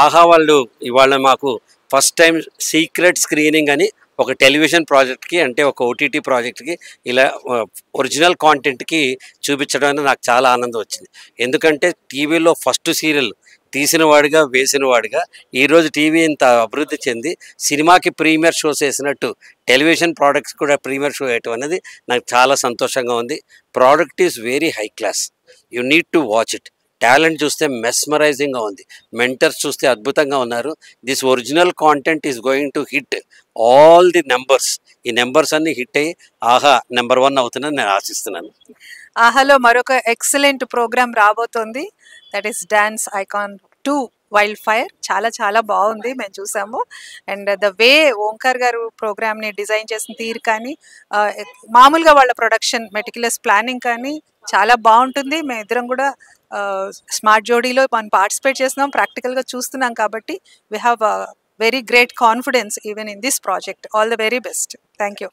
ఆహా వాళ్ళు ఇవాళ మాకు ఫస్ట్ టైం సీక్రెట్ స్క్రీనింగ్ అని ఒక టెలివిజన్ ప్రాజెక్ట్కి, అంటే ఒక ఓటీటీ ప్రాజెక్ట్కి ఇలా ఒరిజినల్ కాంటెంట్కి చూపించడం అనేది నాకు చాలా ఆనందం వచ్చింది. ఎందుకంటే టీవీలో ఫస్ట్ సీరియల్ తీసిన వాడిగా వేసిన వాడిగా ఈరోజు టీవీ ఇంత అభివృద్ధి చెంది సినిమాకి ప్రీమియర్ షోస్ వేసినట్టు టెలివిజన్ ప్రోడక్ట్స్ కూడా ప్రీమియర్ షో వేయటం అనేది నాకు చాలా సంతోషంగా ఉంది. Product is very high class, you need to watch it. Talent చూస్తే మెస్మరైజింగ్గా ఉంది, మెంటర్స్ చూస్తే అద్భుతంగా ఉన్నారు. This original content is going to hit all the numbers. ఈ నెంబర్స్ అన్ని హిట్ అయ్యి ఆహా నెంబర్ 1 అవుతుందని నేను ఆశిస్తున్నాను. ఆహాలో మరొక ఎక్సలెంట్ ప్రోగ్రామ్ రాబోతోంది, that is dance icon 2 wild fire. చాలా చాలా బాగుంది, మేము చూసాము. అండ్ ద వే ఓంకార్ గారు ప్రోగ్రామ్ని డిజైన్ చేసిన తీరు కానీ, మామూలుగా వాళ్ళ ప్రొడక్షన్ మెటిక్యులస్ ప్లానింగ్ కానీ చాలా బాగుంటుంది. మేము ఇద్దరం కూడా స్మార్ట్ జోడీలో మనం పార్టిసిపేట్ చేస్తున్నాం, ప్రాక్టికల్గా చూస్తున్నాం. కాబట్టి we have very great confidence even in this project. All the very best. Thank you.